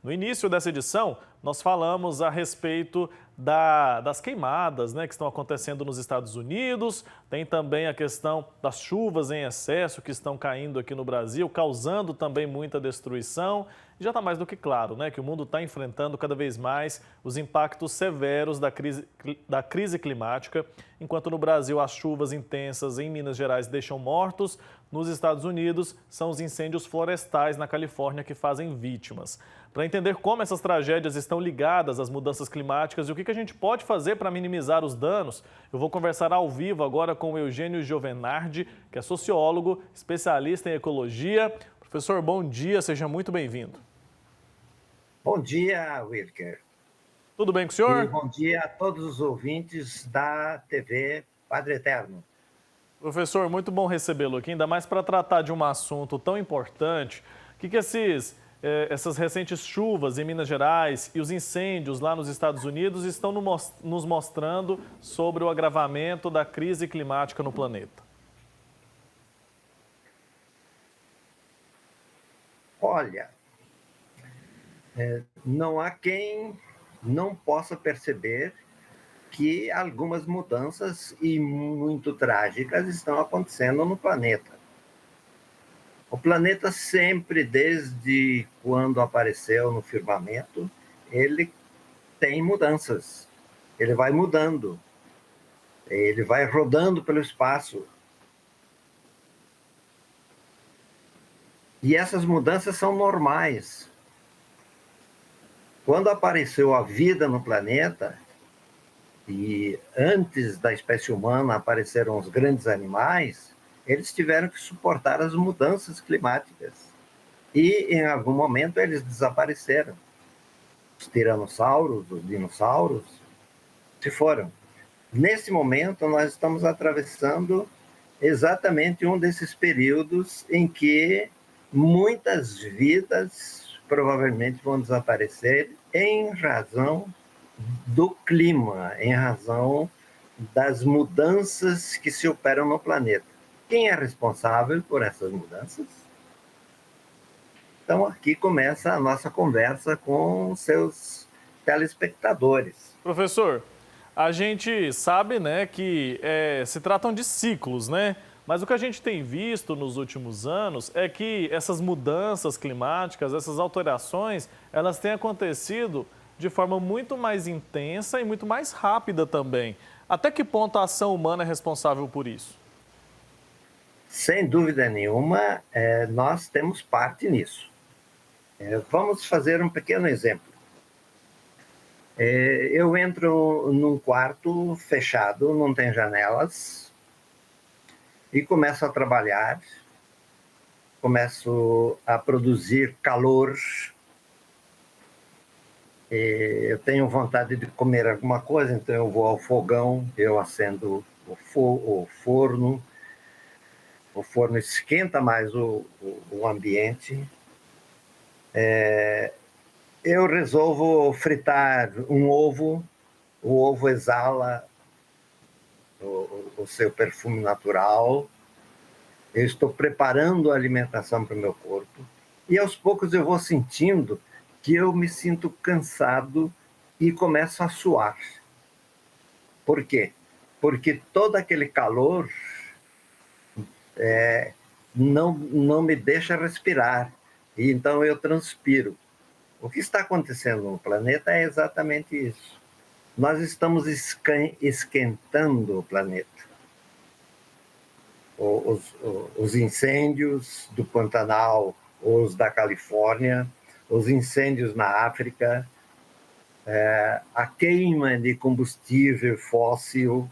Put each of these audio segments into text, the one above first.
No início dessa edição, nós falamos a respeito das queimadas, né, que estão acontecendo nos Estados Unidos. Tem também a questão das chuvas em excesso que estão caindo aqui no Brasil, causando também muita destruição. E já está mais do que claro, né, que o mundo está enfrentando cada vez mais os impactos severos da crise climática. Enquanto no Brasil as chuvas intensas em Minas Gerais deixam mortos, nos Estados Unidos são os incêndios florestais na Califórnia que fazem vítimas. Para entender como essas tragédias estão ligadas às mudanças climáticas e o que a gente pode fazer para minimizar os danos, eu vou conversar ao vivo agora com o Eugênio Giovenardi, que é sociólogo, especialista em ecologia. Professor, bom dia, seja muito bem-vindo. Bom dia, Wilker. Tudo bem com o E senhor? bom dia a todos os ouvintes da TV Padre Eterno. Professor, muito bom recebê-lo aqui, ainda mais para tratar de um assunto tão importante. O que essas recentes chuvas em Minas Gerais e os incêndios lá nos Estados Unidos estão nos mostrando sobre o agravamento da crise climática no planeta? Olha, não há quem não possa perceber que algumas mudanças e muito trágicas estão acontecendo no planeta. O planeta sempre, desde quando apareceu no firmamento, ele tem mudanças. Ele vai mudando, ele vai rodando pelo espaço. E essas mudanças são normais. Quando apareceu a vida no planeta, e antes da espécie humana apareceram os grandes animais, eles tiveram que suportar as mudanças climáticas. E, em algum momento, eles desapareceram. Os tiranossauros, os dinossauros, se foram. Nesse momento, nós estamos atravessando exatamente um desses períodos em que muitas vidas provavelmente vão desaparecer em razão do clima, em razão das mudanças que se operam no planeta. Quem é responsável por essas mudanças? Então, aqui começa a nossa conversa com seus telespectadores. Professor, a gente sabe, né, que se tratam de ciclos, né? Mas o que a gente tem visto nos últimos anos é que essas mudanças climáticas, essas alterações, elas têm acontecido de forma muito mais intensa e muito mais rápida também. Até que ponto a ação humana é responsável por isso? Sem dúvida nenhuma, nós temos parte nisso. Vamos fazer um pequeno exemplo. Eu entro num quarto fechado, não tem janelas, e começo a trabalhar, começo a produzir calor. Eu tenho vontade de comer alguma coisa, então eu vou ao fogão, eu acendo o forno esquenta mais o ambiente. Eu resolvo fritar um ovo, o ovo exala o seu perfume natural, eu estou preparando a alimentação para o meu corpo, e aos poucos eu vou sentindo que eu me sinto cansado e começo a suar. Por quê? Porque todo aquele calor não me deixa respirar, e então eu transpiro. O que está acontecendo no planeta é exatamente isso. Nós estamos esquentando o planeta. Os incêndios do Pantanal, os da Califórnia, os incêndios na África, a queima de combustível fóssil,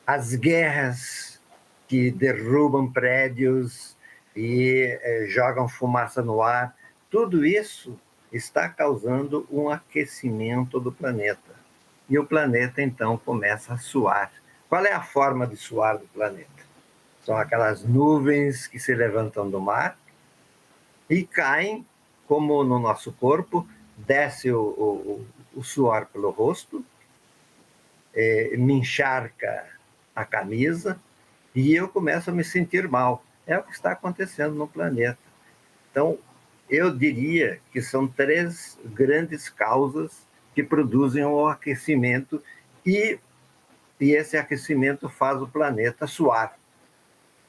as guerras que derrubam prédios e jogam fumaça no ar, tudo isso está causando um aquecimento do planeta. E o planeta, então, começa a suar. Qual é a forma de suar do planeta? São aquelas nuvens que se levantam do mar e caem, como no nosso corpo, desce o suor pelo rosto, me encharca a camisa e eu começo a me sentir mal. É o que está acontecendo no planeta. Então, eu diria que são três grandes causas que produzem o aquecimento e esse aquecimento faz o planeta suar.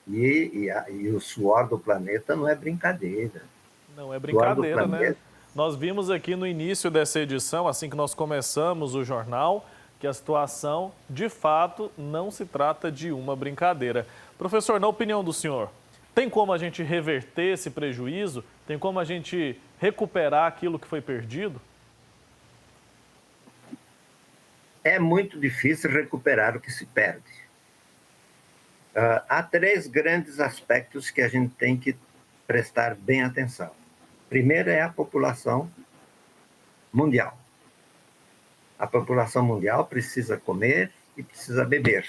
E o suor do planeta não é brincadeira. Não é O suor do brincadeira, né? planeta. Nós vimos aqui no início dessa edição, assim que nós começamos o jornal, que a situação, de fato, não se trata de uma brincadeira. Professor, na opinião do senhor, tem como a gente reverter esse prejuízo? Tem como a gente recuperar aquilo que foi perdido? É muito difícil recuperar o que se perde. Há três grandes aspectos que a gente tem que prestar bem atenção. Primeiro é a população mundial. A população mundial precisa comer e precisa beber.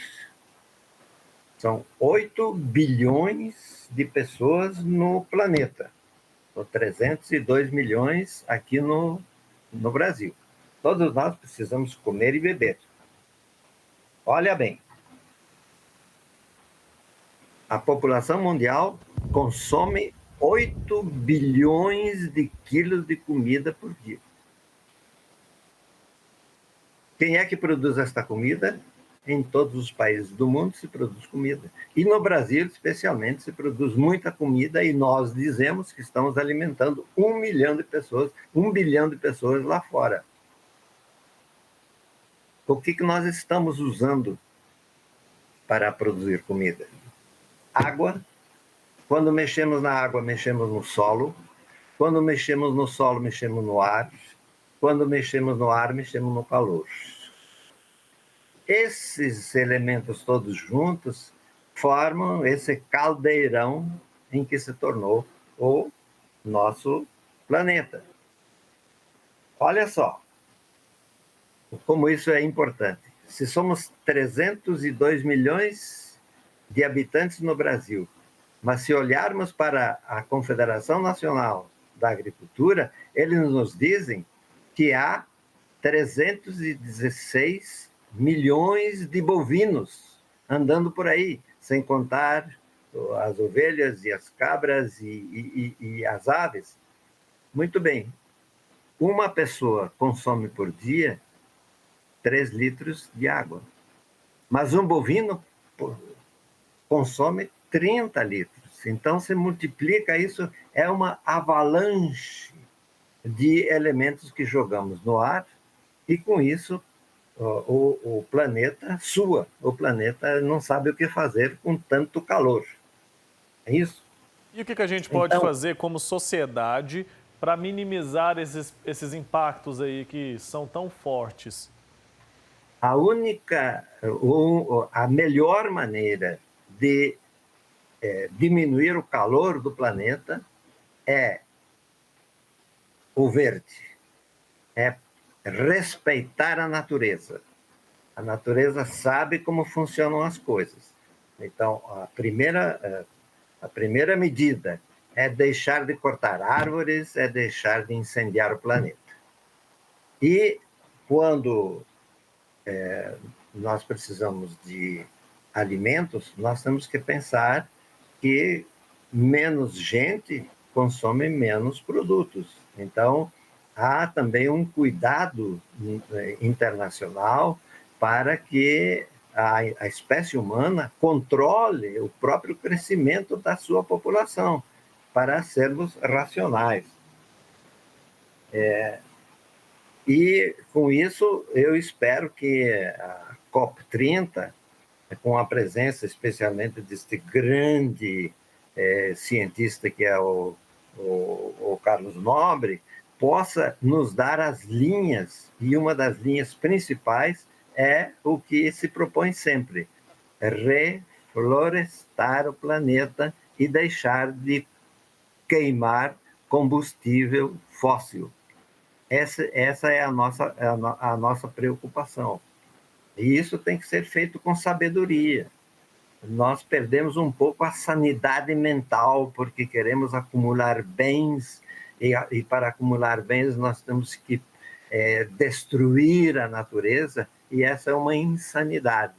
São 8 bilhões de pessoas no planeta. São 302 milhões aqui no Brasil. Todos nós precisamos comer e beber. Olha bem, a população mundial consome 8 bilhões de quilos de comida por dia. Quem é que produz esta comida? Em todos os países do mundo se produz comida. E no Brasil, especialmente, se produz muita comida e nós dizemos que estamos alimentando 1 milhão de pessoas, 1 bilhão de pessoas lá fora. O que nós estamos usando para produzir comida? Água. Quando mexemos na água, mexemos no solo. Quando mexemos no solo, mexemos no ar. Quando mexemos no ar, mexemos no calor. Esses elementos todos juntos formam esse caldeirão em que se tornou o nosso planeta. Olha só como isso é importante. Se somos 302 milhões de habitantes no Brasil, mas se olharmos para a Confederação Nacional da Agricultura, eles nos dizem que há 316 milhões de bovinos andando por aí, sem contar as ovelhas e as cabras e as aves. Muito bem, uma pessoa consome por dia 3 litros de água, mas um bovino consome 30 litros. Então, se multiplica isso, é uma avalanche de elementos que jogamos no ar e, com isso, o planeta sua. O planeta não sabe o que fazer com tanto calor. É isso? E o que a gente pode fazer como sociedade para minimizar esses impactos aí que são tão fortes? A melhor maneira de diminuir o calor do planeta é o verde, é respeitar a natureza. A natureza sabe como funcionam as coisas. Então, a primeira medida é deixar de cortar árvores, é deixar de incendiar o planeta. E quando nós precisamos de alimentos, nós temos que pensar que menos gente consome menos produtos. Então, há também um cuidado internacional para que a espécie humana controle o próprio crescimento da sua população, para sermos racionais. E, com isso, eu espero que a COP30, com a presença especialmente deste grande cientista que é o Carlos Nobre, possa nos dar as linhas, e uma das linhas principais é o que se propõe sempre: reflorestar o planeta e deixar de queimar combustível fóssil. Essa é a nossa preocupação. E isso tem que ser feito com sabedoria. Nós perdemos um pouco a sanidade mental porque queremos acumular bens, e para acumular bens nós temos que destruir a natureza, e essa é uma insanidade.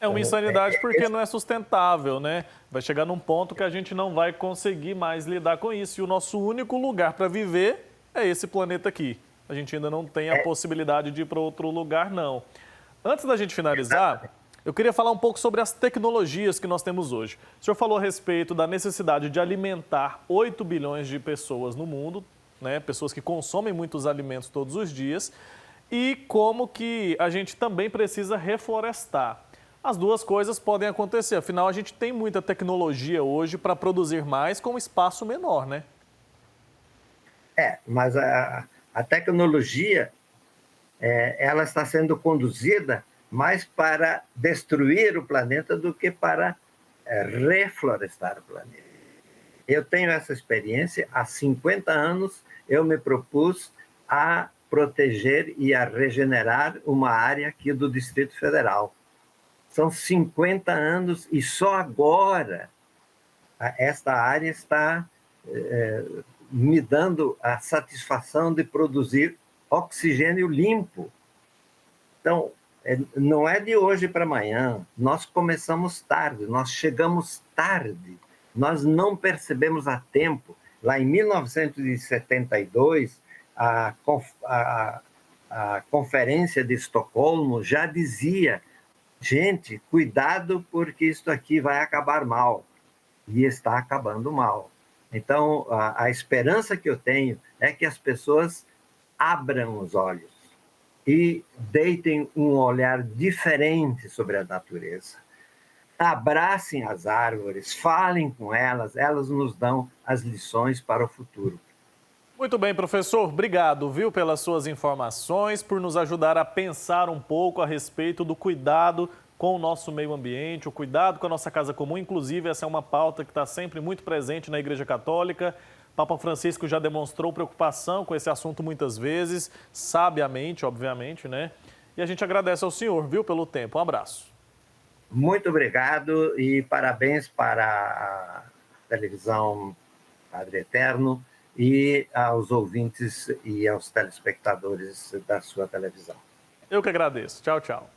É uma insanidade porque não é sustentável, né? Vai chegar num ponto que a gente não vai conseguir mais lidar com isso. E o nosso único lugar para viver é esse planeta aqui. A gente ainda não tem a possibilidade de ir para outro lugar, não. Antes da gente finalizar, eu queria falar um pouco sobre as tecnologias que nós temos hoje. O senhor falou a respeito da necessidade de alimentar 8 bilhões de pessoas no mundo, né? Pessoas que consomem muitos alimentos todos os dias, e como que a gente também precisa reflorestar. As duas coisas podem acontecer, afinal a gente tem muita tecnologia hoje para produzir mais com um espaço menor, né? Mas a tecnologia, ela está sendo conduzida mais para destruir o planeta do que para reflorestar o planeta. Eu tenho essa experiência, há 50 anos eu me propus a proteger e a regenerar uma área aqui do Distrito Federal. São 50 anos e só agora esta área está me dando a satisfação de produzir oxigênio limpo. Então, não é de hoje para amanhã. Nós começamos tarde, nós chegamos tarde, nós não percebemos a tempo. Lá em 1972, a Conferência de Estocolmo já dizia: gente, cuidado porque isso aqui vai acabar mal. E está acabando mal. Então, a esperança que eu tenho é que as pessoas abram os olhos e deitem um olhar diferente sobre a natureza. Abracem as árvores, falem com elas, elas nos dão as lições para o futuro. Muito bem, professor. Obrigado, viu, pelas suas informações, por nos ajudar a pensar um pouco a respeito do cuidado com o nosso meio ambiente, o cuidado com a nossa casa comum. Inclusive, essa é uma pauta que está sempre muito presente na Igreja Católica. Papa Francisco já demonstrou preocupação com esse assunto muitas vezes, sabiamente, obviamente, né? E a gente agradece ao senhor, viu, pelo tempo. Um abraço. Muito obrigado e parabéns para a televisão Padre Eterno e aos ouvintes e aos telespectadores da sua televisão. Eu que agradeço. Tchau, tchau.